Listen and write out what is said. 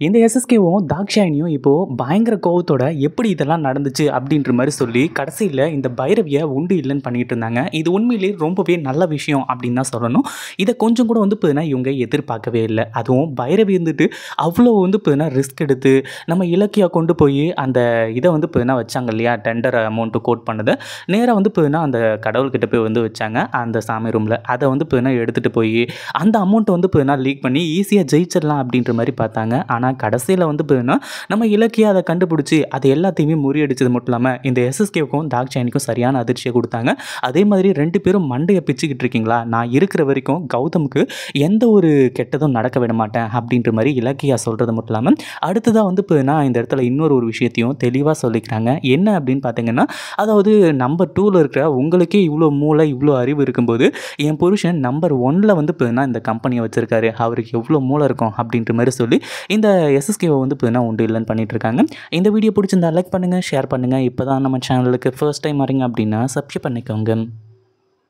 இந்த எஸ்எஸ்கேவும் தாக்ஷாயினியும் இப்போது பயங்கர கோவத்தோட எப்படி இதெல்லாம் நடந்துச்சு அப்படின்ற மாதிரி சொல்லி கடைசியில் இந்த பைரவியை உண்டு இல்லைன்னு பண்ணிட்டு இருந்தாங்க. இது உண்மையிலேயே ரொம்பவே நல்ல விஷயம் அப்படின்னு தான் சொல்லணும். இதை கொஞ்சம் கூட வந்து பார்த்தீங்கன்னா இவங்க எதிர்பார்க்கவே இல்லை. அதுவும் பைரவி இருந்துட்டு அவ்வளோ வந்து பார்த்தீங்கன்னா ரிஸ்க் எடுத்து நம்ம இலக்கியா கொண்டு போய் அந்த இதை வந்து பார்த்தீங்கன்னா வச்சாங்க இல்லையா, டெண்டர் அமௌண்ட்டு கோட் பண்ணதை நேராக வந்து பார்த்தீங்கன்னா அந்த கடவுள்கிட்ட போய் வந்து வச்சாங்க அந்த சாமி ரூமில். அதை வந்து பார்த்தீங்கன்னா எடுத்துகிட்டு போய் அந்த அமௌண்ட்டை வந்து பார்த்தீங்கன்னா லீக் பண்ணி ஈஸியாக ஜெயிச்சிடலாம் அப்படின்ற மாதிரி பார்த்தாங்க. ஆனால் கடைசியில் வந்து பார்த்தீங்கன்னா நம்ம இலக்கியா அதை கண்டுபிடிச்சி அது எல்லாத்தையுமே முறியடிச்சது மட்டும் இல்லாமல் இந்த எஸ்எஸ்கேவுக்கும் தாக்ஷாயினிக்கும் சரியான அதிர்ச்சியை கொடுத்தாங்க. அதே மாதிரி 2 பேரும் மண்டையை பிச்சுக்கிட்டு இருக்கீங்களா, நான் இருக்கிற வரைக்கும் கௌதமுக்கு எந்த ஒரு கெட்டதும் நடக்க விட மாட்டேன் அப்படின்ற மாதிரி இலக்கியா சொல்கிறது மட்டும் இல்லாமல் அடுத்ததாக வந்து பார்த்தீங்கன்னா இந்த இடத்துல இன்னொரு விஷயத்தையும் தெளிவாக சொல்லிக்கிறாங்க. என்ன அப்படின்னு பார்த்தீங்கன்னா, அதாவது நம்பர் 2ல் இருக்கிற உங்களுக்கே இவ்வளோ மூளை இவ்வளோ அறிவு இருக்கும்போது என் புருஷன் நம்பர் 1ல் வந்து பார்த்தீங்கன்னா இந்த கம்பெனியை வச்சுருக்காரு, அவருக்கு எவ்வளோ மூளை இருக்கும் அப்படின்ற மாதிரி சொல்லி இந்த எஸ்எஸ்கேவை வந்து பார்த்தீங்கன்னா உண்டு இல்லைன்னு பண்ணிட்டு இருக்காங்க. இந்த வீடியோ பிடிச்சிருந்தா லைக் பண்ணுங்கள், ஷேர் பண்ணுங்கள். இப்போ தான் நம்ம சேனலுக்கு ஃபர்ஸ்ட் டைம் வரீங்க அப்படின்னா சப்ஸ்கிரைப் பண்ணிக்கோங்க.